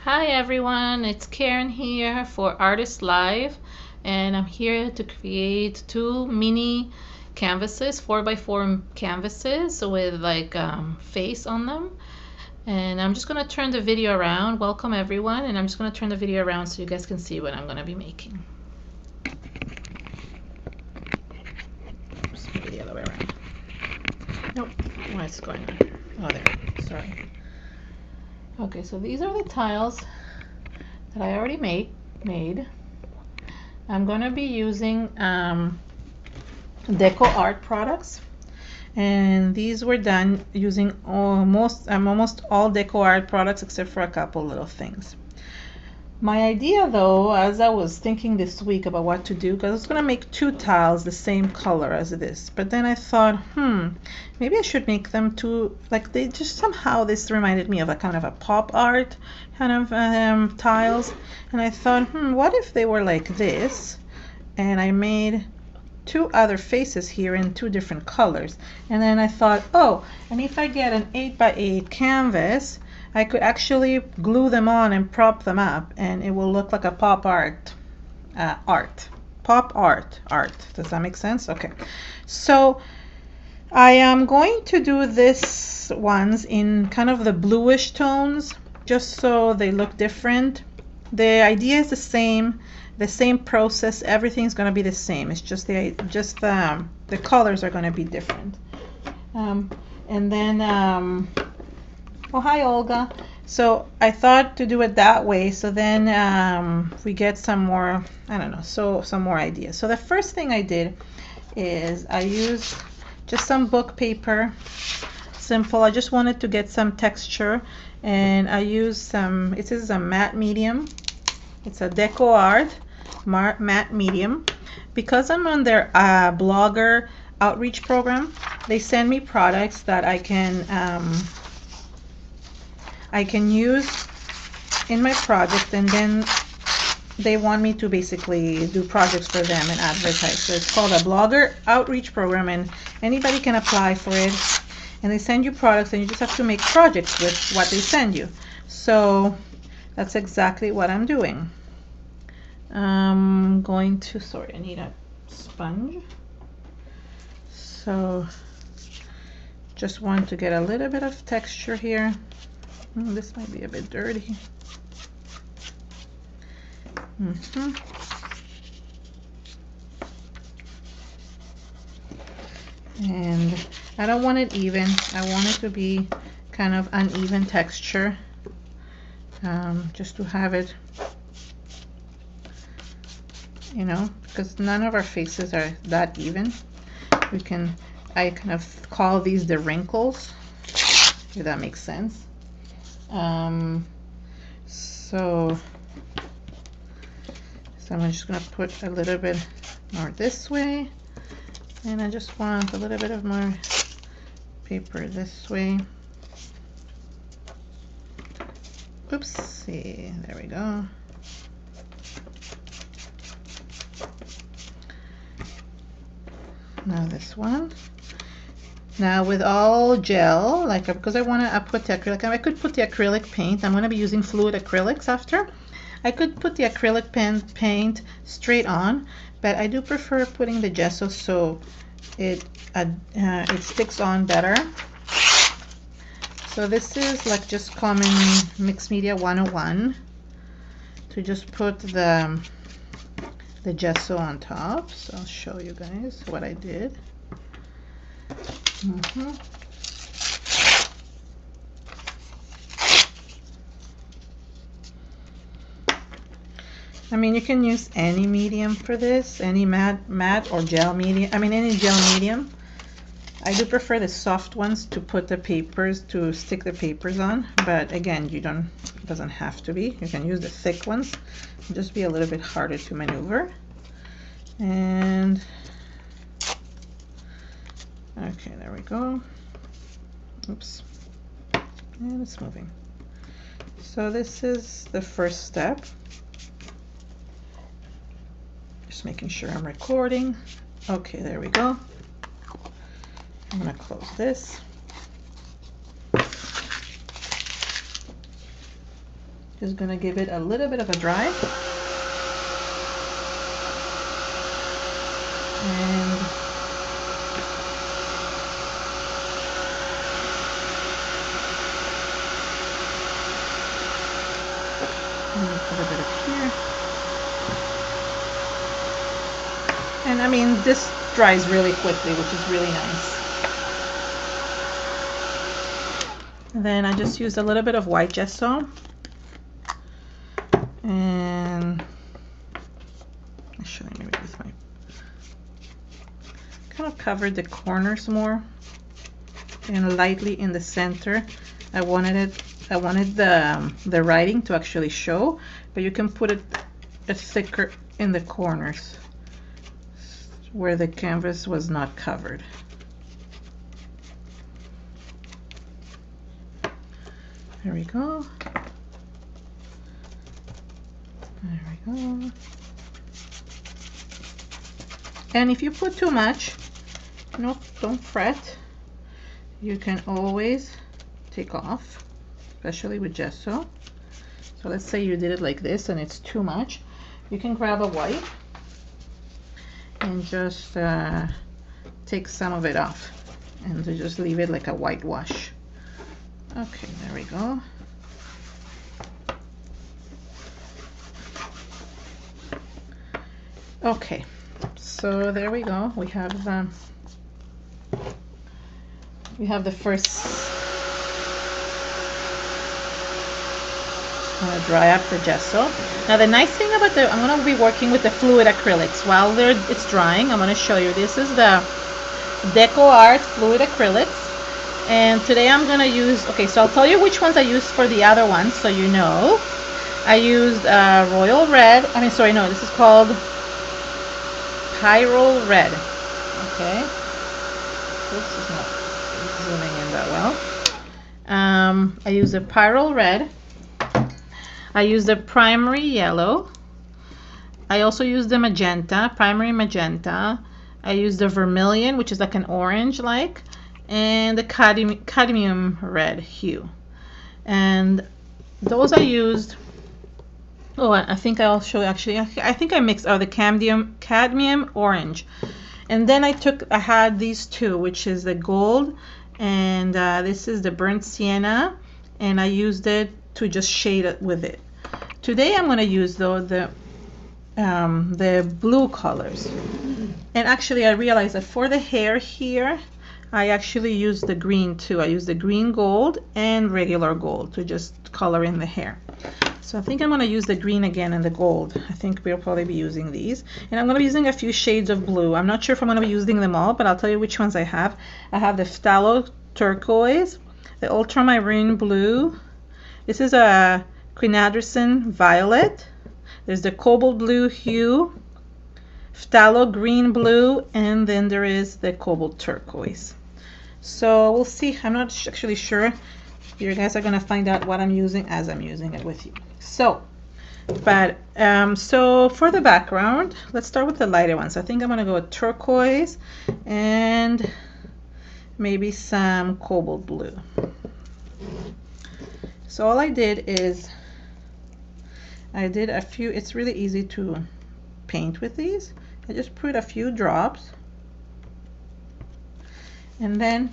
Hi everyone, it's Karen here for Artist Live, and I'm here to create two mini canvases, 4x4 canvases with like face on them. And I'm just gonna turn the video around. Welcome everyone, and I'm just gonna turn the video around so you guys can see what I'm gonna be making. Oops, maybe the other way around. Nope, what's going on? Oh, there, sorry. Okay, so these are the tiles that I already made. I'm going to be using Deco Art products, and these were done using almost all Deco Art products except for a couple little things. My idea though, as I was thinking this week about what to do, because I was going to make two tiles the same color as this, but then I thought, maybe I should make them two, like they just somehow, this reminded me of a kind of a pop art kind of tiles, and I thought, what if they were like this, and I made two other faces here in two different colors. And then I thought, oh, and if I get an 8x8 canvas, I could actually glue them on and prop them up, and it will look like a pop art. Pop art. Does that make sense? Okay. So I am going to do this ones in kind of the bluish tones, just so they look different. The idea is the same process. Everything's going to be the same. It's just the colors are going to be different. And then oh, hi Olga. So I thought to do it that way, so then we get some more, I don't know, some more ideas. So the first thing I did is I used just some book paper, simple. I just wanted to get some texture, and I used some, it is a matte medium. It's a Deco Art matte medium. Because I'm on their blogger outreach program, they send me products that I can use in my project, and then they want me to basically do projects for them and advertise. So it's called a blogger outreach program, and anybody can apply for it, and they send you products, and you just have to make projects with what they send you. So that's exactly what I'm doing. I'm going to, sorry, I need a sponge. So just want to get a little bit of texture here. This might be a bit dirty. And I don't want it even. I want it to be kind of uneven texture, just to have it, you know, because none of our faces are that even. I kind of call these the wrinkles, if that makes sense. So I'm just going to put a little bit more this way, and I just want a little bit of more paper this way. Oopsie, there we go. Now this one. Now with all gel, like, because I want to put the acrylic, I could put the acrylic paint. I'm going to be using fluid acrylics after. I could put the acrylic paint straight on, but I do prefer putting the gesso so it sticks on better. So this is like just common mixed media 101, to just put the gesso on top. So I'll show you guys what I did. I mean, you can use any medium for this, any matte or gel medium. I mean, any gel medium. I do prefer the soft ones to put the papers, to stick the papers on, but again, it doesn't have to be. You can use the thick ones. It'll just be a little bit harder to maneuver. And okay, there we go. Oops, and it's moving. So this is the first step. Just making sure I'm recording. Okay, there we go. I'm going to close this. Just gonna give it a little bit of a dry. And put a bit up here. And I mean, this dries really quickly, which is really nice. And then I just used a little bit of white gesso. And actually, maybe with my kind of covered the corners more and lightly in the center. I wanted the writing to actually show, but you can put it thicker in the corners where the canvas was not covered. There we go. There we go. And if you put too much, no, don't fret. You can always take off, especially with gesso. So let's say you did it like this and it's too much. You can grab a wipe and just take some of it off and to just leave it like a whitewash. Okay, there we go. Okay, so there we go. We have the first. I'm gonna dry up the gesso. Now the nice thing about I'm gonna be working with the fluid acrylics while it's drying. I'm gonna show you. This is the Deco Art fluid acrylics, and today I'm gonna use. Okay, so I'll tell you which ones I used for the other ones, so you know. I used Royal Red. I mean, sorry, no, this is called Pyrrole Red. Okay. This is not zooming in that well. I used a Pyrrole Red. I used the primary yellow. I also used the magenta, primary magenta. I used the vermilion, which is like an orange like, and the cadmium red hue. And those I used. Oh, I think I'll show you actually. I think I mixed the cadmium orange. And then I had these two, which is the gold, and this is the burnt sienna, and I used it to just shade it with it. Today I'm going to use though the blue colors. And actually I realized that for the hair here, I actually used the green too. I used the green gold and regular gold to just color in the hair. So I think I'm going to use the green again and the gold. I think we'll probably be using these. And I'm going to be using a few shades of blue. I'm not sure if I'm going to be using them all, but I'll tell you which ones I have. I have the phthalo turquoise, the ultramarine blue. This is a quinadrison violet. There's the cobalt blue hue, phthalo green blue, and then there is the cobalt turquoise. So we'll see. I'm not actually sure. You guys are going to find out what I'm using as I'm using it with you. So for the background, let's start with the lighter ones. I think I'm going to go with turquoise and maybe some cobalt blue. So all I did is I did a few. It's really easy to paint with these. I just put a few drops and then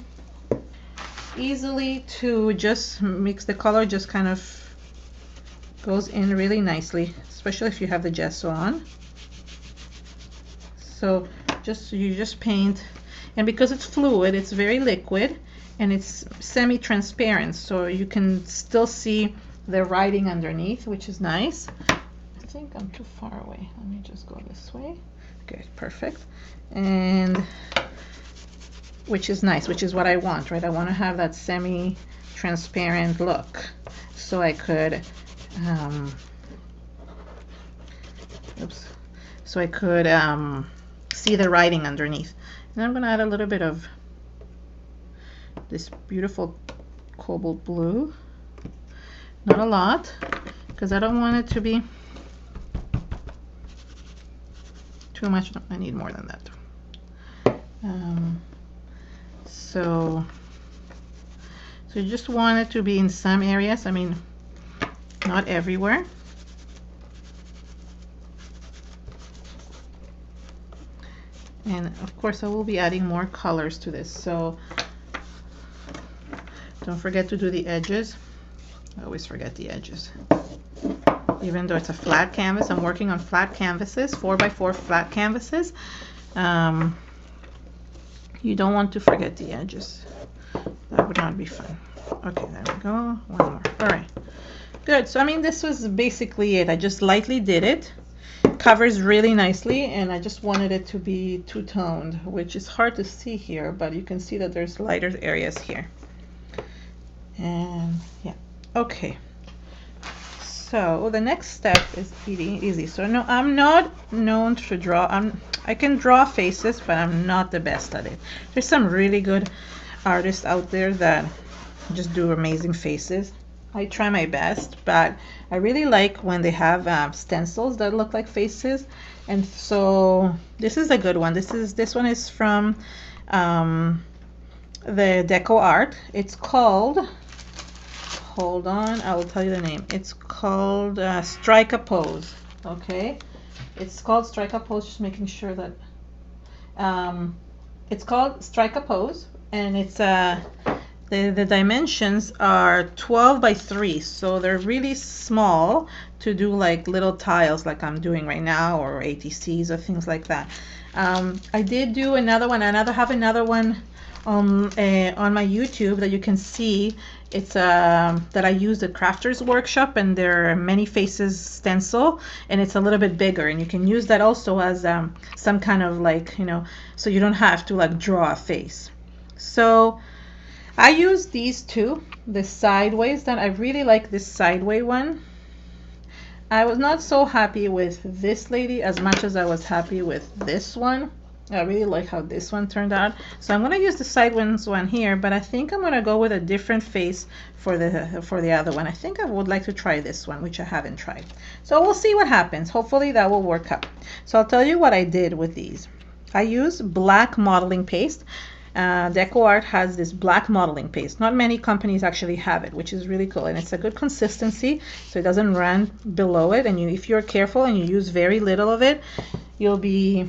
easily to just mix the color, just kind of goes in really nicely, especially if you have the gesso on. So you just paint, and because it's fluid, it's very liquid and it's semi-transparent, so you can still see the writing underneath, which is nice. I think I'm too far away. Let me just go this way. Okay, perfect. And which is nice, which is what I want, right? I want to have that semi-transparent look, so I could see the writing underneath. And I'm going to add a little bit of this beautiful cobalt blue. Not a lot, because I don't want it to be too much. No, I need more than that. So you just want it to be in some areas. I mean, not everywhere. And of course I will be adding more colors to this, so don't forget to do the edges. I always forget the edges. Even though it's a flat canvas, I'm working on flat canvases, 4x4 flat canvases. You don't want to forget the edges. That would not be fun. Okay, there we go. One more. All right, good. So I mean, this was basically it. I just lightly did it. Covers really nicely, and I just wanted it to be two-toned, which is hard to see here, but you can see that there's lighter areas here. And yeah, okay. So the next step is easy. So no, I'm not known to draw. I can draw faces, but I'm not the best at it. There's some really good artists out there that just do amazing faces. I try my best, but I really like when they have stencils that look like faces. And so this is a good one. This one is from the Deco Art. It's called, hold on, I will tell you the name. It's called Strike a Pose. Okay, it's called Strike a Pose. Just making sure that it's called Strike a Pose, and it's the dimensions are 12 by 3, so they're really small to do like little tiles like I'm doing right now, or ATCs or things like that. I did do another one, and I have another one on my YouTube that you can see. It's that I used at Crafters Workshop, and there are many faces stencil, and it's a little bit bigger, and you can use that also as some kind of like, you know, so you don't have to like draw a face. So I use these two, the sideways. That I really like this sideway one. I was not so happy with this lady as much as I was happy with this one. I really like how this one turned out. So I'm going to use the sideways one here, but I think I'm going to go with a different face for the other one. I think I would like to try this one, which I haven't tried. So we'll see what happens. Hopefully that will work out. So I'll tell you what I did with these. I used black modeling paste. Deco Art has this black modeling paste. Not many companies actually have it, which is really cool, and it's a good consistency, so it doesn't run below it. And if you're careful and you use very little of it, you'll be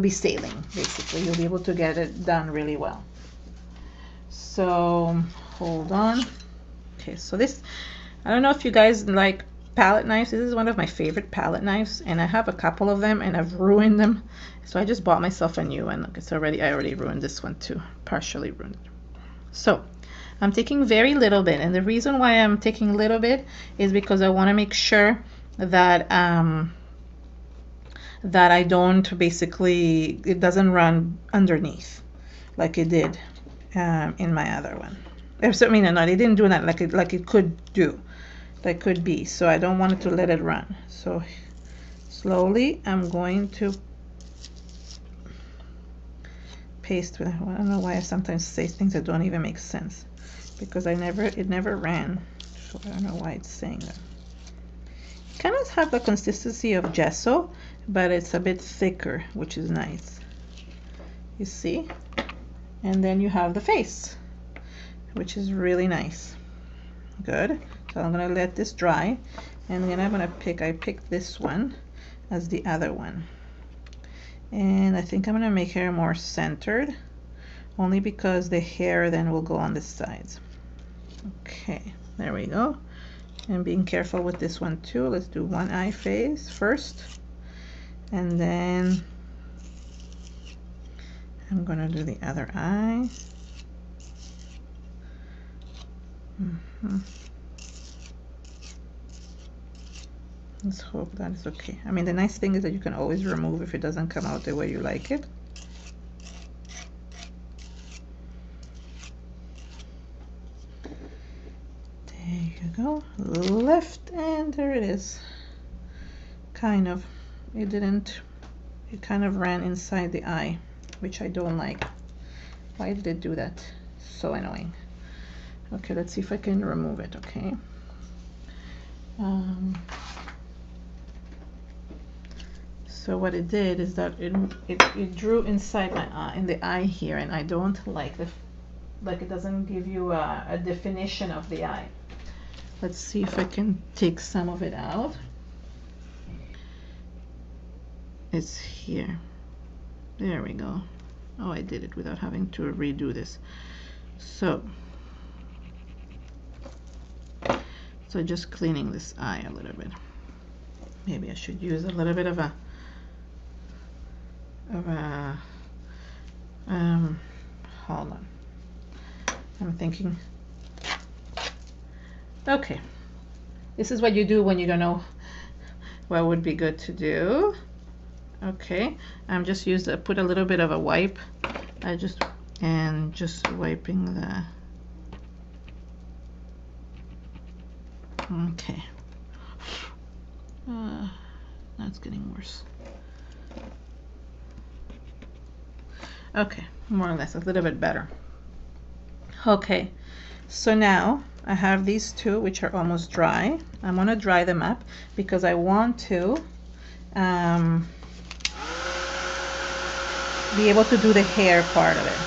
sailing, basically. You'll be able to get it done really well. So hold on. Okay, so this, I don't know if you guys like palette knives. This is one of my favorite palette knives, and I have a couple of them, and I've ruined them. So I just bought myself a new one. Look, I already ruined this one too, partially ruined it. So I'm taking very little bit, and the reason why I'm taking a little bit is because I want to make sure that that I don't basically, it doesn't run underneath like it did in my other one. I mean, no, it didn't do that like it could do, like could be. So I don't want it to let it run. So slowly I'm going to paste with, I don't know why I sometimes say things that don't even make sense, because it never ran, so I don't know why it's saying that. It kind of have the consistency of gesso, but it's a bit thicker, which is nice. You see? And then you have the face, which is really nice. Good. So I'm gonna let this dry, and then I'm gonna I picked this one as the other one. And I think I'm going to make her more centered, only because the hair then will go on the sides. Okay, there we go. And being careful with this one too. Let's do one eye face first, and then I'm going to do the other eye. Let's hope that is okay. I mean, the nice thing is that you can always remove if it doesn't come out the way you like it. There you go. Left, and there it is. Kind of. It kind of ran inside the eye, which I don't like. Why did it do that? So annoying. Okay, let's see if I can remove it, okay? So what it did is that it drew inside my eye, in the eye here, and I don't like it doesn't give you a definition of the eye. Let's see if I can take some of it out. It's here. There we go. Oh, I did it without having to redo this. So just cleaning this eye a little bit. Maybe I should use a little bit of a hold on. I'm thinking, okay, this is what you do when you don't know what would be good to do. Okay, I'm just put a little bit of a wipe. Just wiping the, okay. That's getting worse. Okay, more or less, a little bit better. Okay, so now I have these two which are almost dry. I'm going to dry them up because I want to be able to do the hair part of it.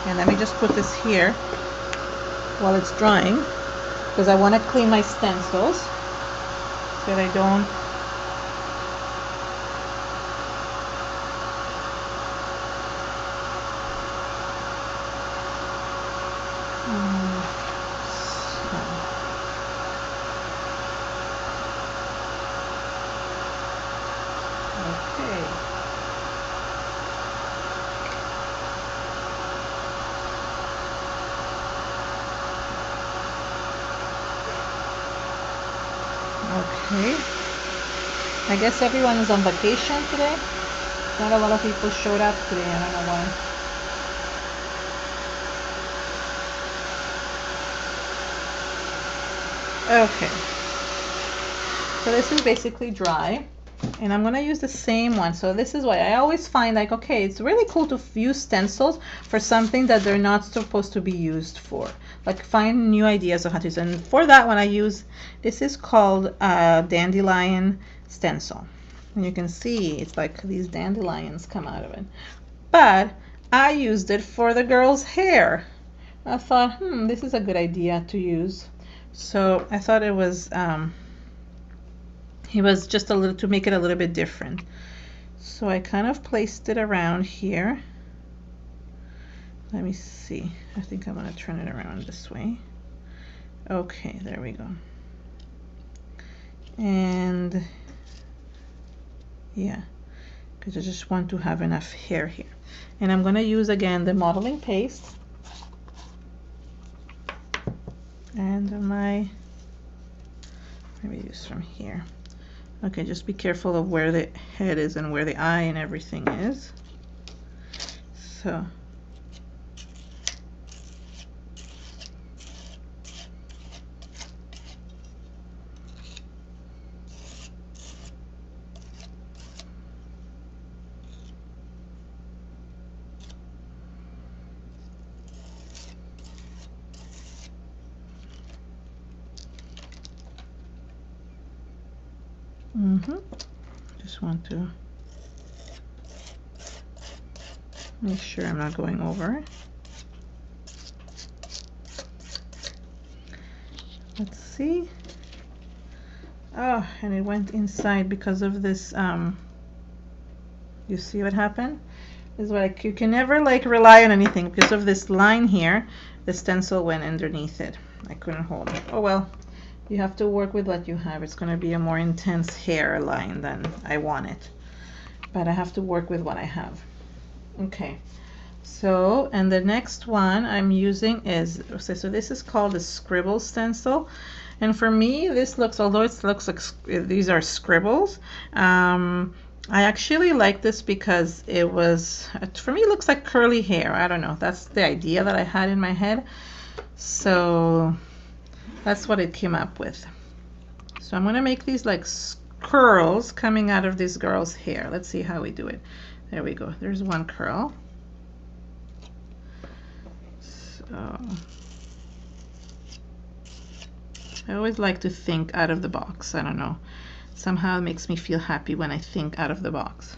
And let me just put this here while it's drying because I want to clean my stencils so that I don't Okay. I guess everyone is on vacation today. Not a lot of people showed up today. I don't know why. Okay. So this is basically dry. And I'm going to use the same one. So this is why I always find like, okay, it's really cool to use stencils for something that they're not supposed to be used for. Like find new ideas of how to use. And for that one I use, this is called dandelion stencil. And you can see it's like these dandelions come out of it. But I used it for the girl's hair. I thought, this is a good idea to use. So I thought it was just a little to make it a little bit different. So I kind of placed it around here. Let me see. I think I'm going to turn it around this way. Okay, there we go. And yeah, because I just want to have enough hair here. And I'm going to use again the modeling paste and maybe use from here. Okay, just be careful of where the head is and where the eye and everything is. So just want to make sure I'm not going over. Let's see. Oh, and it went inside because of this. You see what happened? This is what you can never like rely on anything because of this line here. The stencil went underneath it. I couldn't hold it. Oh well. You have to work with what you have. It's going to be a more intense hair line than I want it. But I have to work with what I have. Okay. So, and the next one I'm using is, so this is called a scribble stencil. And for me, this looks, although it looks like these are scribbles, I actually like this because it was, for me, it looks like curly hair. I don't know. That's the idea that I had in my head. So that's what it came up with. So I'm going to make these like curls coming out of this girl's hair. Let's see how we do it. There we go. There's one curl. So I always like to think out of the box. I don't know. Somehow it makes me feel happy when I think out of the box.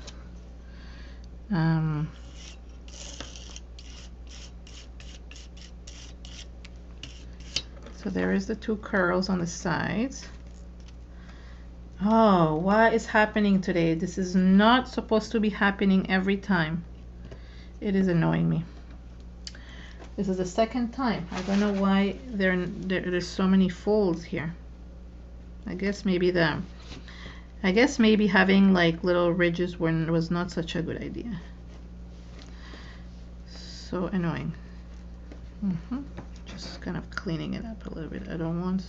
So So there is the two curls on the sides. Oh, what is happening today? This is not supposed to be happening every time. It is annoying me. This is the second time. I don't know why there's so many folds here. I guess maybe having like little ridges was not such a good idea. So annoying. Just kind of cleaning it up a little bit. I don't want,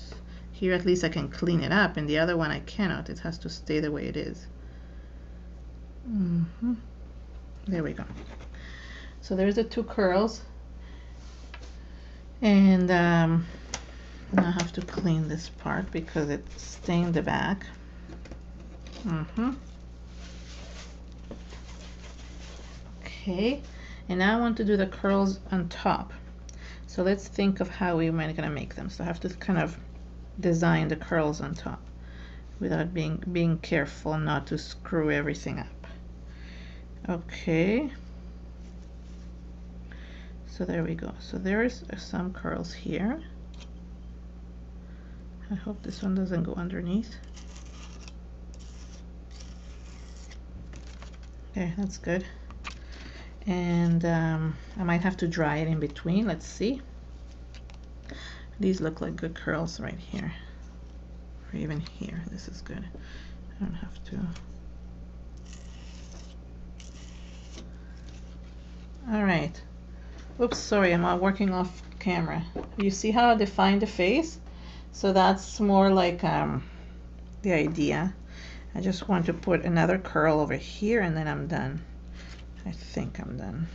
here at least I can clean it up, and the other one I cannot. It has to stay the way it is. There we go. So there's the two curls, and now I have to clean this part because it stained the back. Okay, and now I want to do the curls on top. So let's think of how we're going to make them. So I have to kind of design the curls on top without being careful not to screw everything up. Okay. So there we go. So there's some curls here. I hope this one doesn't go underneath. Okay, that's good. And I might have to dry it in between. Let's see. These look like good curls right here, or even here. This is good. I don't have to. All right. Oops, sorry, I'm not working off camera. You see how I defined the face? So that's more like the idea. I just want to put another curl over here, and then I'm done. I think I'm done.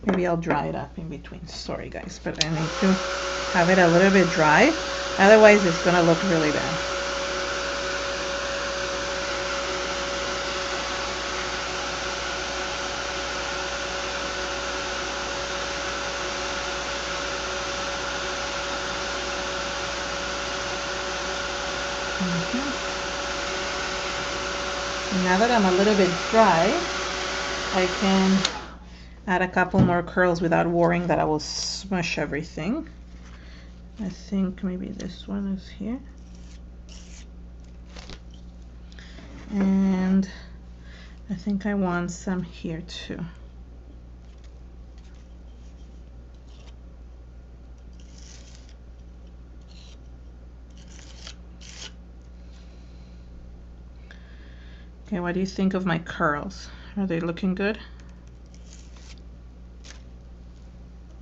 Maybe I'll dry it up in between. Sorry guys, but I need to have it a little bit dry. Otherwise it's gonna look really bad. Now that I'm a little bit dry, I can add a couple more curls without worrying that I will smush everything. I think maybe this one is here. And I think I want some here too. Okay, what do you think of my curls? Are they looking good?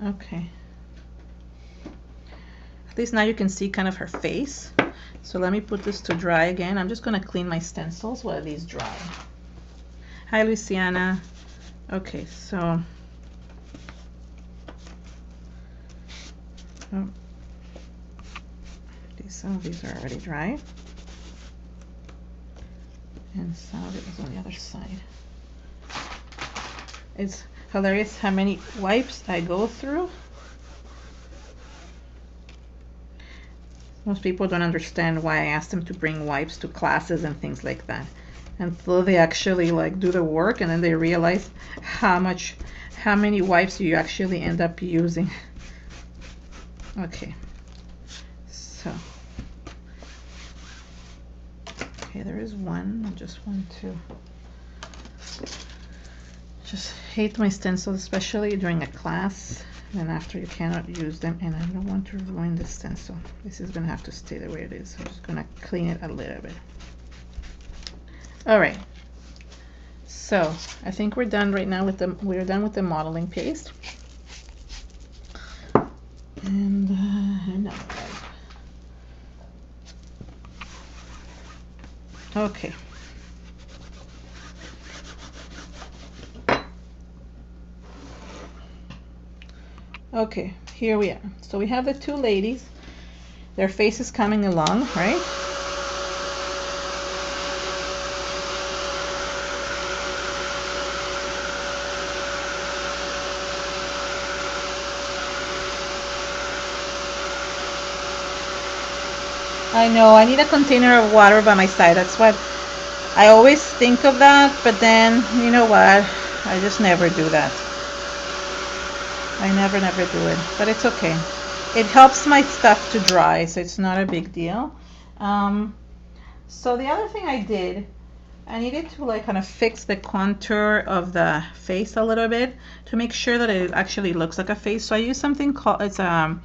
Okay. At least now you can see kind of her face. So let me put this to dry again. I'm just going to clean my stencils while these dry. Hi, Luciana. Okay, so some of these are already dry. And some of it is on the other side. It's hilarious how many wipes I go through. Most people don't understand why I ask them to bring wipes to classes and things like that, until they actually like do the work, and then they realize how many wipes you actually end up using. Okay, so okay, there is one. I just want to hate my stencils, especially during a class, and after you cannot use them, and I don't want to ruin this stencil. This is gonna have to stay the way it is. I'm just gonna clean it a little bit. All right, so I think we're done right now with the modeling paste. And no, okay. Okay, here we are. So we have the two ladies. Their faces coming along, right? I know, I need a container of water by my side. That's what I always think of that, but then, you know what? I just never do that. I never do it, but it's okay. It helps my stuff to dry, so it's not a big deal. Um, so the other thing I did, I needed to like kind of fix the contour of the face a little bit to make sure that it actually looks like a face. So I use something called it's a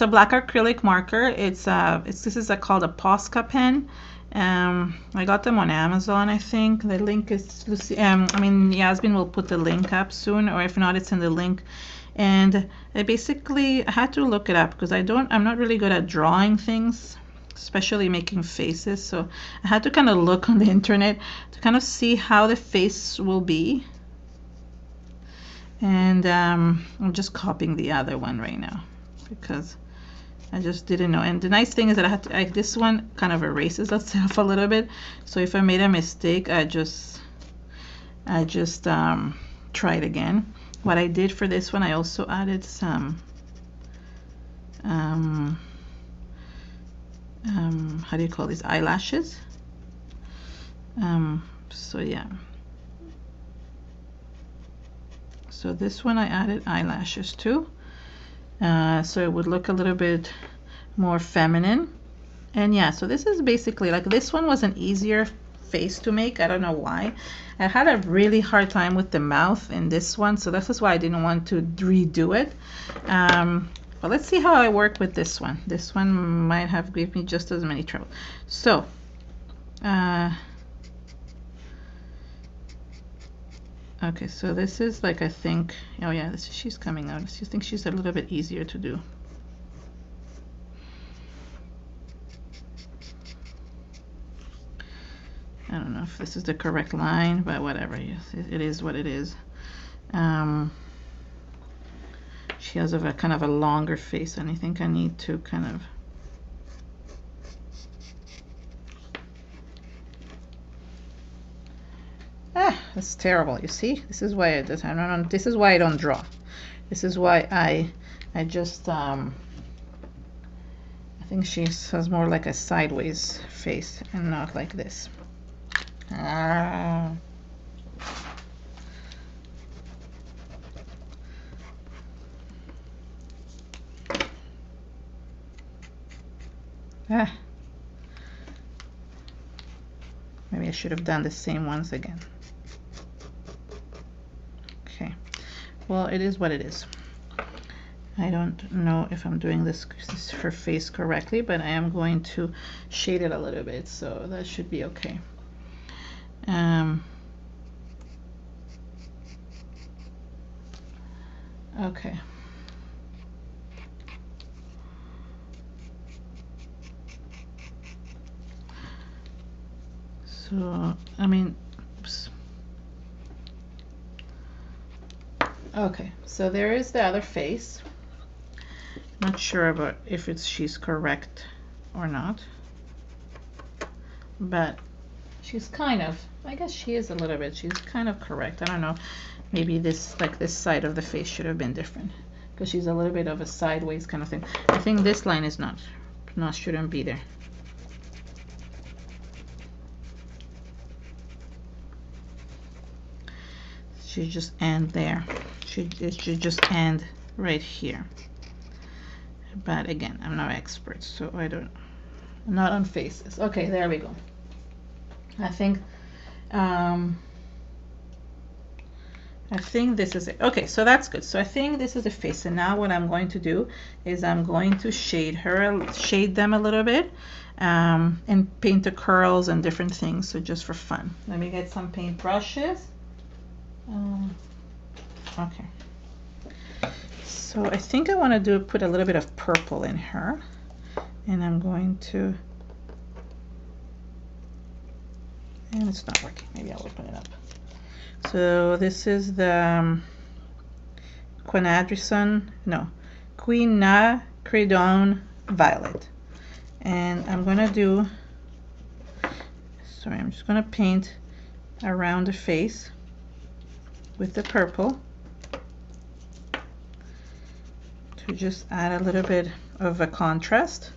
black acrylic marker. This is called a Posca pen. I got them on Amazon, I think. The link is Lucy. I mean, Yasmin will put the link up soon, or if not, it's in the link. And I had to look it up because I'm not really good at drawing things, especially making faces. So I had to kind of look on the internet to kind of see how the face will be. And I'm just copying the other one right now because I just didn't know. And the nice thing is that this one kind of erases itself a little bit. So if I made a mistake, I just try it again. What I did for this one, I also added some how do you call these, eyelashes? So yeah. So this one I added eyelashes too. So it would look a little bit more feminine. And yeah, so this is basically like, this one was an easier face to make. I don't know why. I had a really hard time with the mouth in this one, so this is why I didn't want to redo it. But let's see how I work with this one. This one might have given me just as many trouble. So okay, so this is like, I think, oh yeah, she's coming out. I think she's a little bit easier to do. I don't know if this is the correct line, but whatever. Yes, it is what it is. She has a kind of a longer face, and I think I need to kind of that's terrible. You see, this is why I don't know. This is why I don't draw. This is why I just I think she has more like a sideways face and not like this. Maybe I should have done the same ones again. Okay, well, it is what it is. I don't know if I'm doing this her face correctly, but I am going to shade it a little bit, so that should be okay. Okay. So, I mean, oops. Okay, so there is the other face. Not sure about if she's correct or not, but she's kind of, I guess she is a little bit, she's kind of correct. I don't know, maybe this, like this side of the face should have been different because she's a little bit of a sideways kind of thing. I think this line is shouldn't be there. Should just end there. It should just end right here. But again, I'm not expert, so I'm not on faces. Okay, there we go. I think this is it. Okay, so that's good. So I think this is the face. And now what I'm going to do is I'm going to shade them a little bit, and paint the curls and different things. So just for fun. Let me get some paint brushes. Okay. So I think I want to put a little bit of purple in her, and I'm going to, and it's not working. Maybe I'll open it up. So this is the Quinacridone Violet, and I'm going to do, sorry, I'm just going to paint around the face with the purple to just add a little bit of a contrast.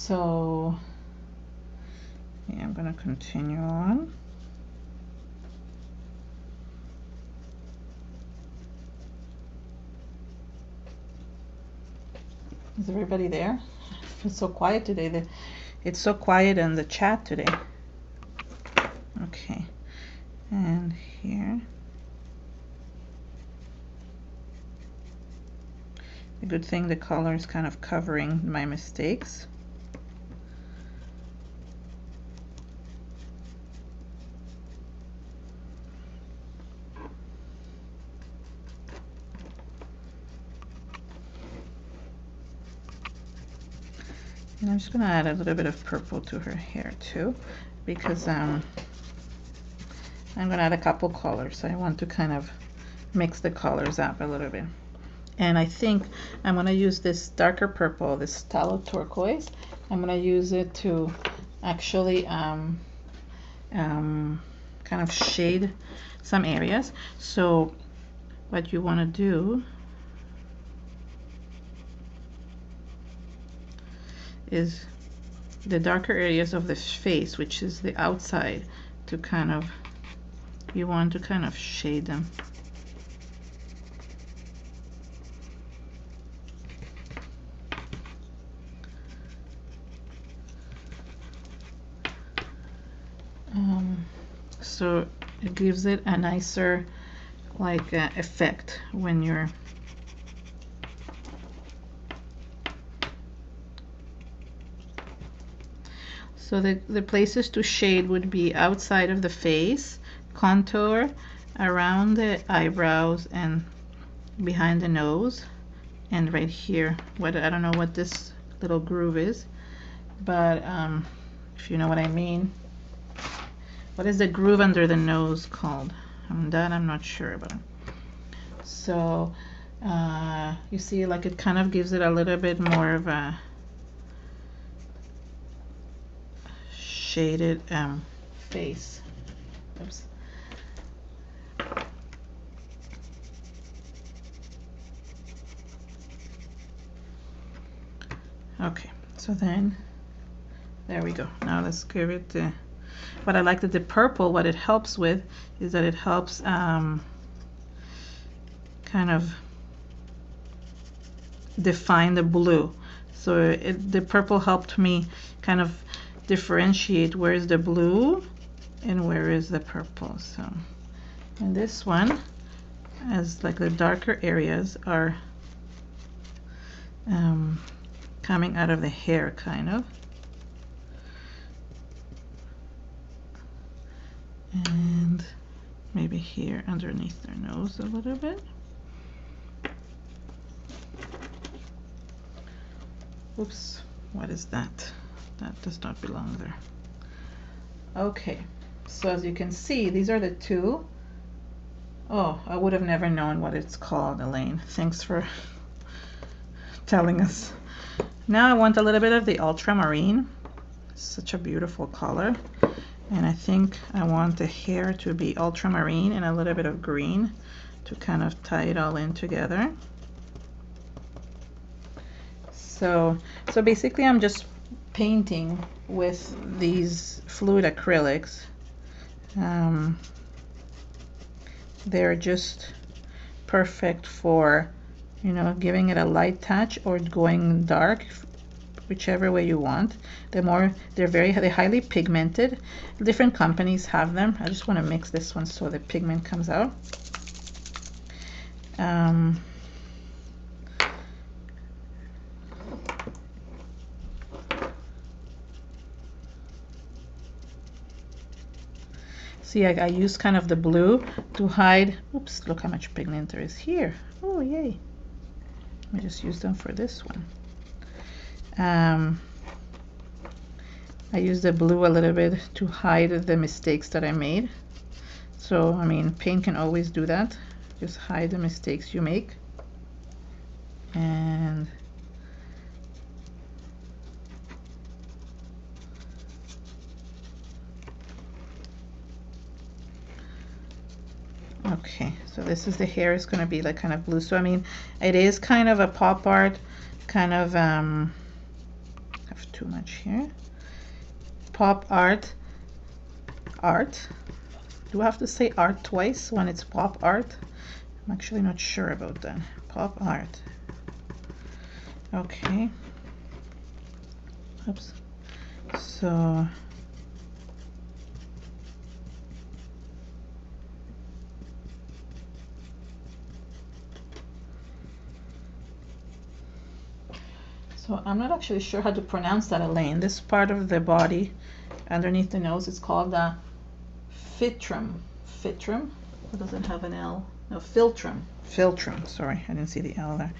So yeah, I'm gonna continue on. Is everybody there? It's so quiet today. It's so quiet in the chat today. Okay, and here. The good thing the color is kind of covering my mistakes. And I'm just going to add a little bit of purple to her hair too, because I'm going to add a couple colors. So I want to kind of mix the colors up a little bit. And I think I'm going to use this darker purple, this tallow turquoise. I'm going to use it to actually kind of shade some areas. So what you want to do is the darker areas of the face, which is the outside, to kind of, you want to kind of shade them. So it gives it a nicer like effect when you're so the places to shade would be outside of the face, contour, around the eyebrows, and behind the nose, and right here. What, I don't know what this little groove is, but if you know what I mean. What is the groove under the nose called? That I'm not sure about. So you see, like, it kind of gives it a little bit more of a shaded face. Oops. Okay, so then there we go. Now let's give it the, what I like that the purple, what it helps with is that it helps kind of define the blue. So the purple helped me kind of differentiate where is the blue and where is the purple. So, and this one, as like the darker areas are coming out of the hair, kind of. And maybe here underneath their nose a little bit. Oops, what is that? That does not belong there. Okay, so as you can see, these are the two. Oh, I would have never known what it's called, Elaine. Thanks for telling us. Now I want a little bit of the ultramarine. Such a beautiful color. And I think I want the hair to be ultramarine and a little bit of green to kind of tie it all in together. So basically I'm just painting with these fluid acrylics. They're just perfect for, you know, giving it a light touch or going dark, whichever way you want. They're highly pigmented. Different companies have them. I just want to mix this one so the pigment comes out. See, I use kind of the blue to hide. Oops, look how much pigment there is here. Oh, yay. Let me just use them for this one. I use the blue a little bit to hide the mistakes that I made. So, I mean, paint can always do that. Just hide the mistakes you make. And okay, so this is the hair is going to be like kind of blue. So I mean, it is kind of a pop art, kind of have too much here. Pop art. Do I have to say art twice when it's pop art? I'm actually not sure about that. Pop art. Okay. Oops. So I'm not actually sure how to pronounce that, Elaine. This part of the body underneath the nose is called the philtrum. Philtrum? It doesn't have an L. No, philtrum. Philtrum. Sorry, I didn't see the L there.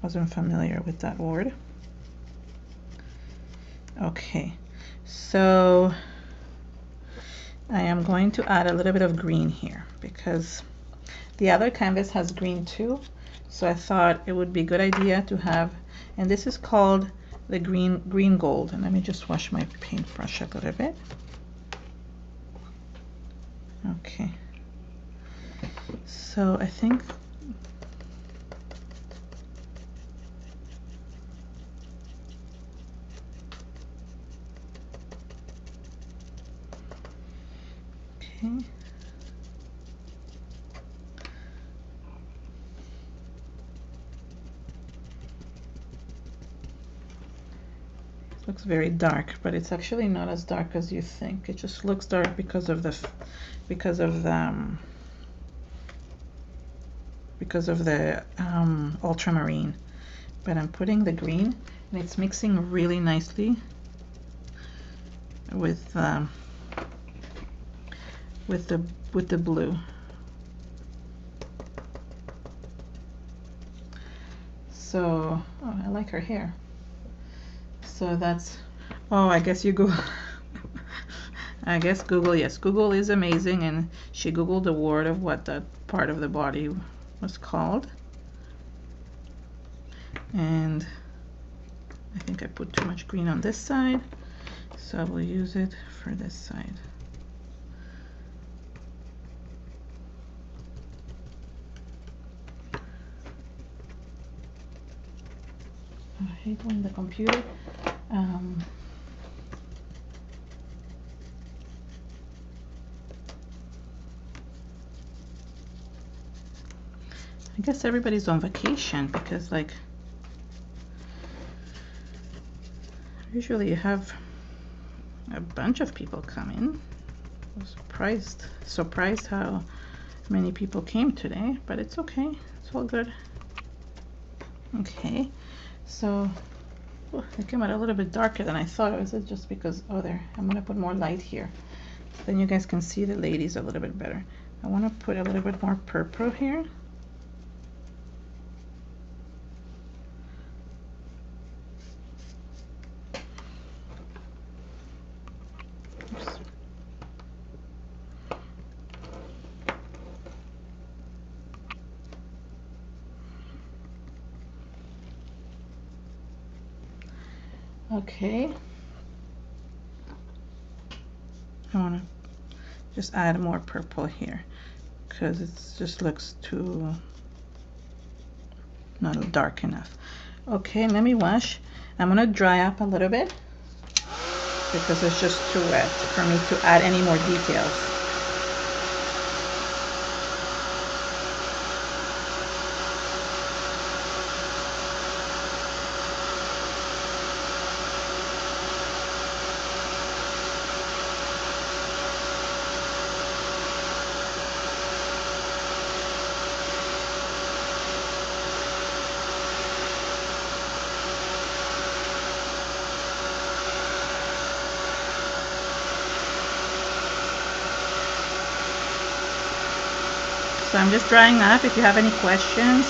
Wasn't familiar with that word. Okay, so I am going to add a little bit of green here because the other canvas has green too. So I thought it would be a good idea to have, and this is called the green gold. And let me just wash my paintbrush a little bit. Okay. So I think okay. Looks very dark, but it's actually not as dark as you think. It just looks dark because of the ultramarine. But I'm putting the green, and it's mixing really nicely with the blue. So, oh, I like her hair. So that's, oh, I guess you go. I guess Google, yes, Google is amazing, and she Googled the word of what that part of the body was called. And I think I put too much green on this side, so I will use it for this side. I hate when the computer I guess everybody's on vacation because, like, usually you have a bunch of people come in. I was surprised how many people came today, but it's okay. It's all good. Okay, so it came out a little bit darker than I thought. Is it just because, oh, there, I'm gonna put more light here. Then you guys can see the ladies a little bit better. I want to put a little bit more purple here. Oops. Okay. I want to just add more purple here because it just looks too not dark enough. Okay, let me wash. I'm gonna dry up a little bit because it's just too wet for me to add any more details. So I'm just drying up. If you have any questions,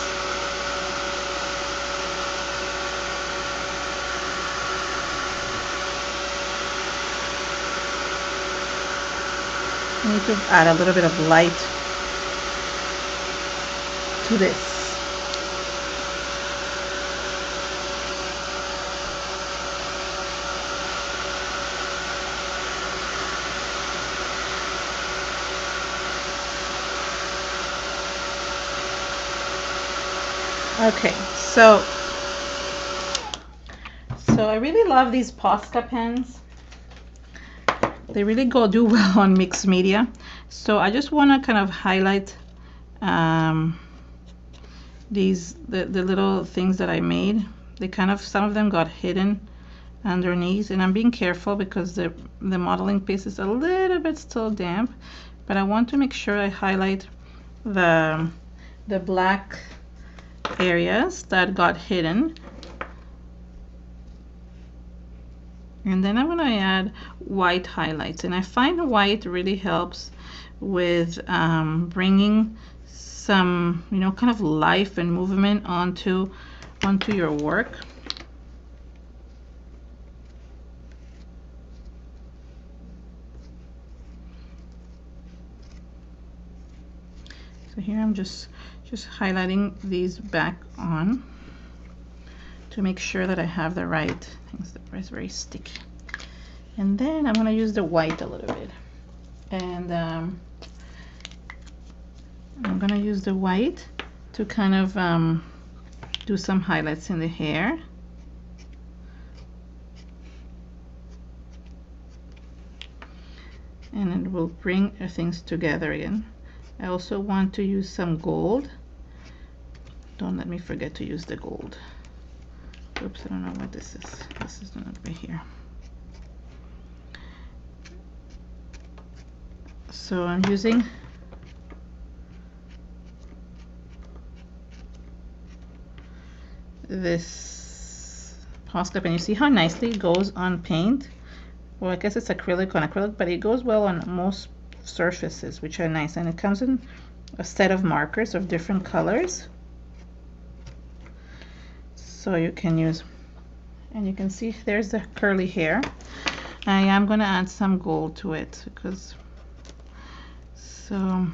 I need to add a little bit of light to this. Okay, so So I really love these Posca pens. They really do well on mixed media. So I just want to kind of highlight the little things that I made. They kind of, some of them got hidden underneath, and I'm being careful because the modeling piece is a little bit still damp, but I want to make sure I highlight the black areas that got hidden. And then I'm going to add white highlights, and I find white really helps with bringing some, you know, kind of life and movement onto your work. So here I'm just highlighting these back on to make sure that I have the right things. It's very sticky. And then I'm going to use the white a little bit, and I'm going to use the white to kind of do some highlights in the hair. And it will bring things together again. I also want to use some gold. Don't let me forget to use the gold. Oops, I don't know what this is. This is not right here. So I'm using this Posca pen. You see how nicely it goes on paint? Well, I guess it's acrylic on acrylic, but it goes well on most surfaces, which are nice. And it comes in a set of markers of different colors, so you can use. And you can see there's the curly hair. I am going to add some gold to it because so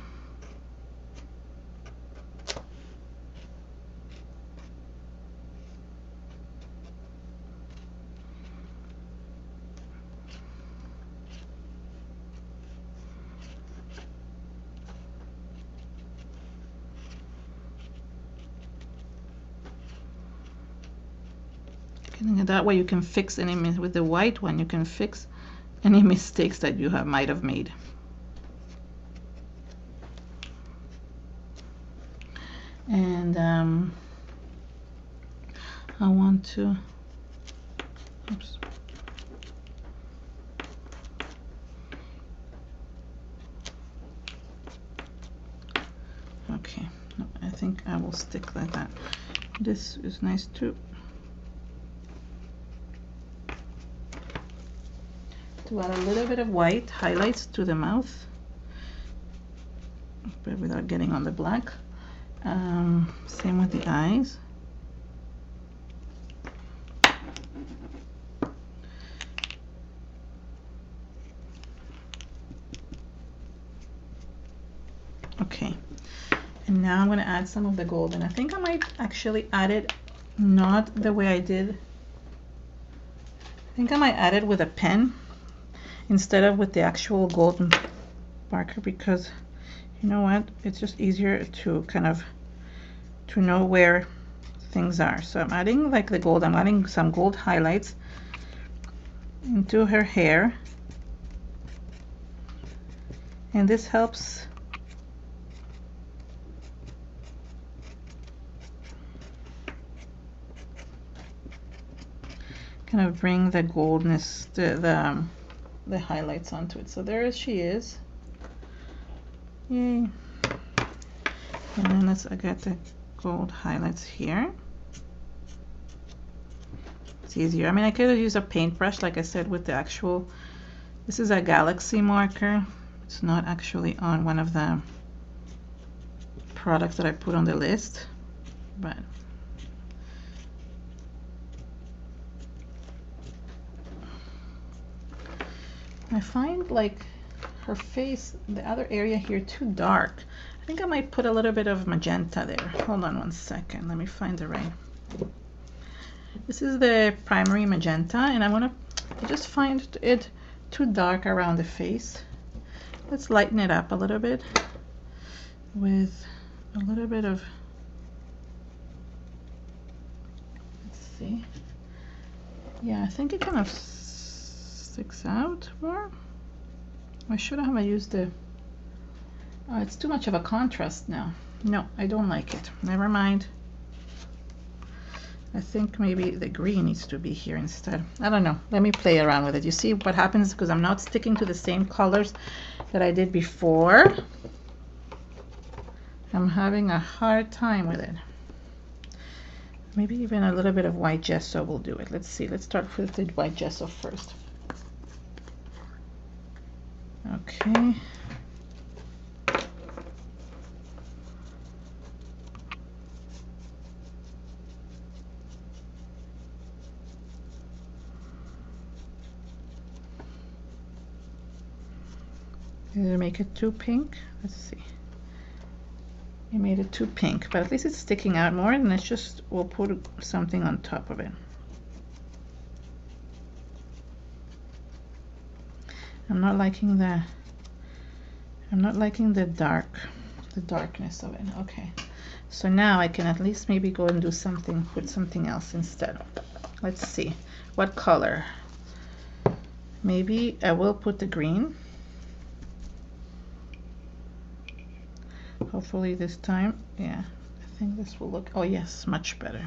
that way you can fix any, with the white one you can fix any mistakes that you might have made. And I want to, oops. Okay, no, I think I will stick like that. This is nice too. To add a little bit of white highlights to the mouth, but without getting on the black. Same with the eyes. Okay, and now I'm going to add some of the gold, and I think I might actually add it not the way I did. I think I might add it with a pen instead of with the actual golden marker, because you know what, it's just easier to kind of to know where things are. So I'm adding like the gold, I'm adding some gold highlights into her hair, and this helps kind of bring the goldness, the highlights onto it. So there she is. Yay. And then I got the gold highlights here. It's easier. I mean, I could use a paintbrush, like I said, with the actual, this is a Galaxy marker. It's not actually on one of the products that I put on the list, but I find like her face, the other area here, too dark. I think I might put a little bit of magenta there. Hold on one second. Let me find the right. This is the primary magenta, and I just find it too dark around the face. Let's lighten it up a little bit with a little bit of, let's see, Yeah, I think it kind of sticks out more. Why should I have used the... Oh, it's too much of a contrast now. No, I don't like it. Never mind. I think maybe the green needs to be here instead. I don't know. Let me play around with it. You see what happens because I'm not sticking to the same colors that I did before. I'm having a hard time with it. Maybe even a little bit of white gesso will do it. Let's see. Let's start with the white gesso first. Okay. Did I make it too pink? Let's see. I made it too pink, but at least it's sticking out more, and let's just, we'll put something on top of it. I'm not liking the darkness of it. Okay, so now I can at least maybe go and do something with something else instead. Let's see what color. Maybe I will put the green. Hopefully this time, yeah, I think this will look, oh yes, much better.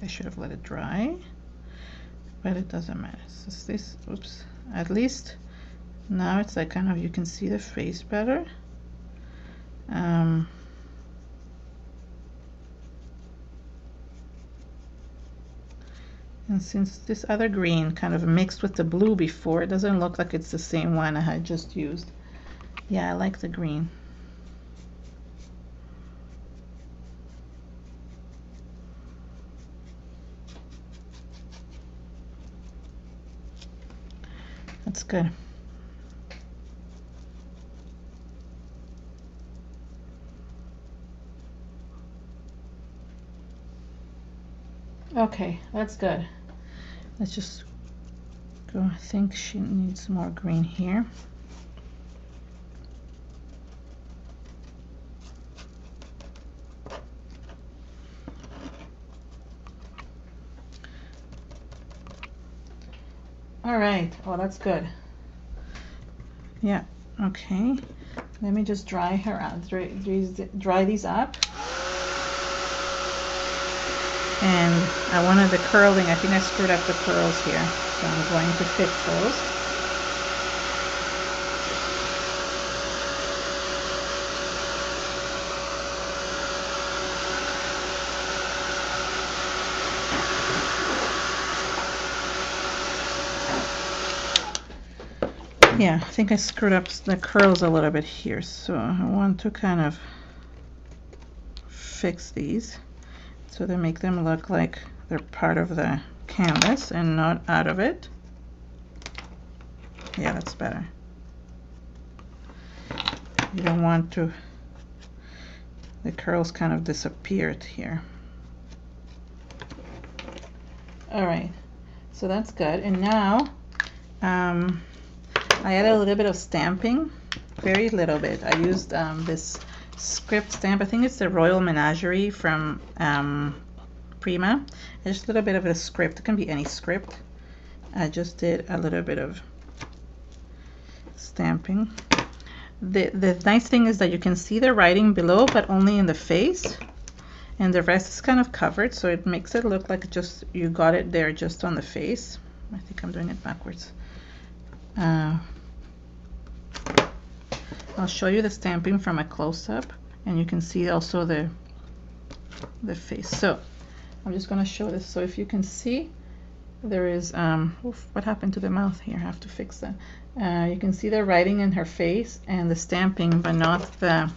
I should have let it dry, but it doesn't matter. So this, oops, at least now it's like kind of, you can see the face better. And since this other green kind of mixed with the blue before, it doesn't look like it's the same one I had just used. Yeah, I like the green. That's good. Okay, that's good. Let's just go. I think she needs more green here. All right. Oh, that's good. Yeah. Okay. Let me just dry her out. Dry these up. And I wanted the curling. I think I screwed up the curls here, so I'm going to fix those. Yeah, I think I screwed up the curls a little bit here, so I want to kind of fix these so they make them look like they're part of the canvas and not out of it. Yeah, that's better. You don't want to, the curls kind of disappeared here. All right, so that's good. And now I added a little bit of stamping, very little bit. I used this script stamp. I think it's the Royal Menagerie from Prima. Just a little bit of a script. It can be any script. I just did a little bit of stamping. The nice thing is that you can see the writing below, but only in the face, and the rest is kind of covered, so it makes it look like just you got it there just on the face. I think I'm doing it backwards. I'll show you the stamping from a close-up, and you can see also the face. So I'm just going to show this. So if you can see, there is oof, what happened to the mouth here? I have to fix that. You can see the writing in her face and the stamping, but not the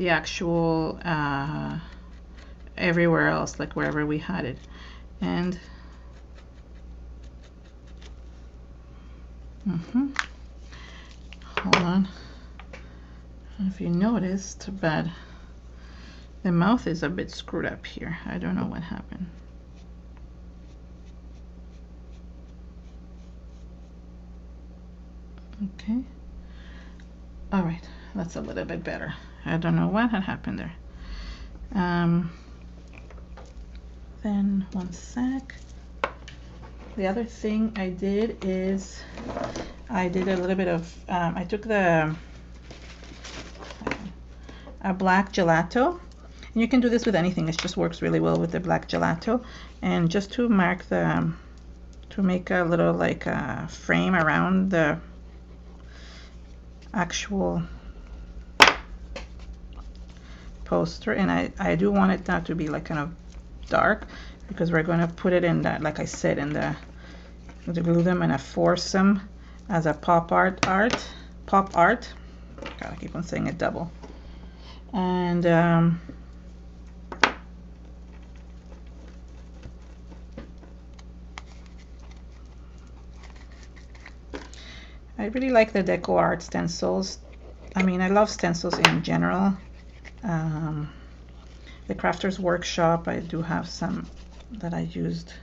actual everywhere else, like wherever we had it. And hold on. I don't know if you noticed, but the mouth is a bit screwed up here. I don't know what happened. Okay. All right, that's a little bit better. I don't know what had happened there. Then one sec. The other thing I did is I did a little bit of, I took a black gelato. And you can do this with anything. It just works really well with the black gelato. And just to mark the, to make a little like a frame around the actual poster. And I do want it not to be like kind of dark, because we're going to put it in that, like I said, in the glue them and a foursome as a pop art. God, I keep on saying it double. And I really like the deco art stencils. I mean, I love stencils in general. The Crafters Workshop, I do have some that I used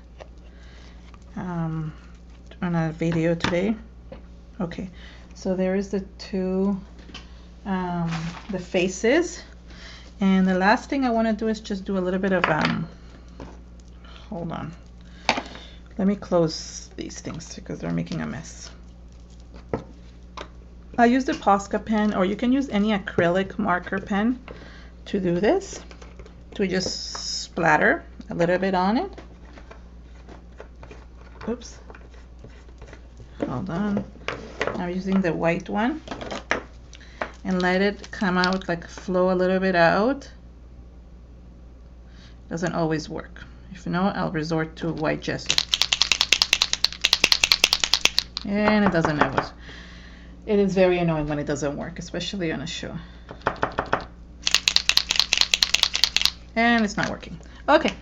on a video today. Okay, so there is the two, the faces. And the last thing I want to do is just do a little bit of, hold on. Let me close these things because they're making a mess. I used a Posca pen, or you can use any acrylic marker pen to do this, to just splatter a little bit on it. Oops. Hold on. I'm using the white one. And let it come out, like flow a little bit out. Doesn't always work. If not, I'll resort to white gesso. And it doesn't always. It is very annoying when it doesn't work, especially on a show. And it's not working. Okay,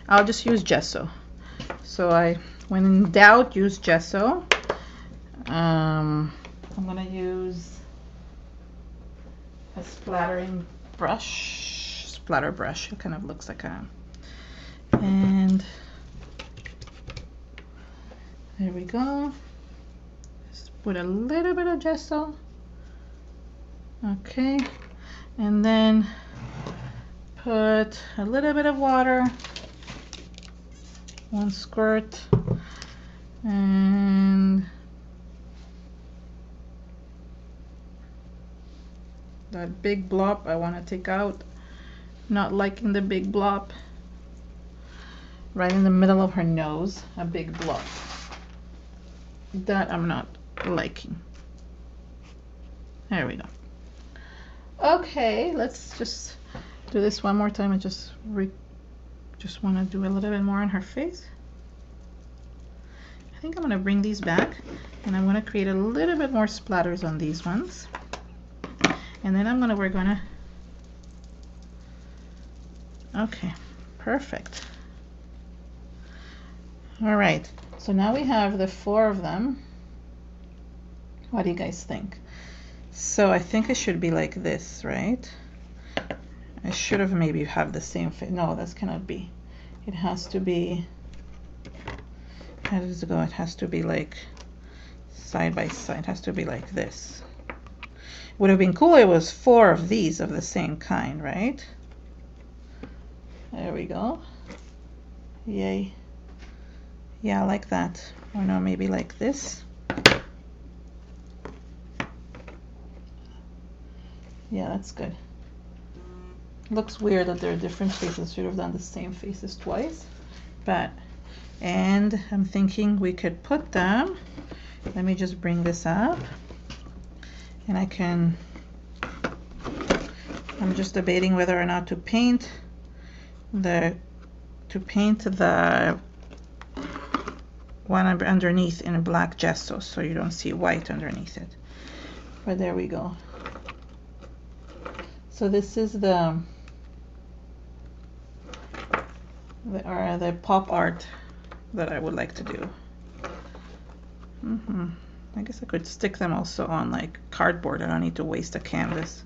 I'll just use gesso. So when in doubt, use gesso. I'm gonna use a splatter brush. It kind of looks like a, and there we go. Just put a little bit of gesso. Okay, and then put a little bit of water, one squirt, and that big blob I want to take out. Not liking the big blob right in the middle of her nose, a big blob. That I'm not liking. There we go. Okay, let's just do this one more time. I just want to do a little bit more on her face. I think I'm going to bring these back, and I'm going to create a little bit more splatters on these ones. And then we're gonna, okay, perfect. All right, so now we have the 4 of them. What do you guys think? So I think it should be like this, right? I should have maybe have the same face. No, that cannot be. It has to be, how does it go? It has to be like side by side. It has to be like this. Would have been cool. It was 4 of these of the same kind, right? There we go. Yay. Yeah, like that. Or no, maybe like this. Yeah, that's good. Looks weird that they're different faces. Should have done the same faces twice. But, and I'm thinking we could put them. Let me just bring this up. And I'm just debating whether or not to paint the one underneath in a black gesso, so you don't see white underneath it. But there we go. So this is the pop art that I would like to do. I guess I could stick them also on like cardboard. I don't need to waste a canvas.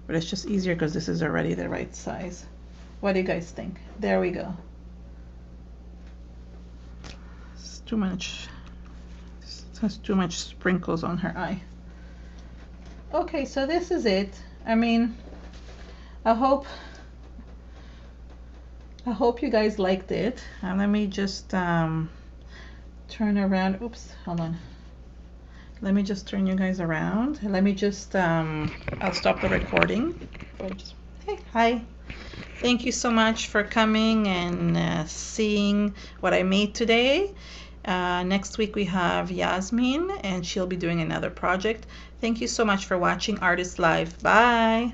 But it's just easier because this is already the right size. What do you guys think? There we go. It's too much. It has too much sprinkles on her eye. Okay, so this is it. I mean, I hope I hope you guys liked it. Let me just turn around. Oops, hold on. Let me just turn you guys around. Let me just, I'll stop the recording. Hey, hi. Thank you so much for coming and seeing what I made today. Next week we have Yasmin, and she'll be doing another project. Thank you so much for watching Artist Live. Bye.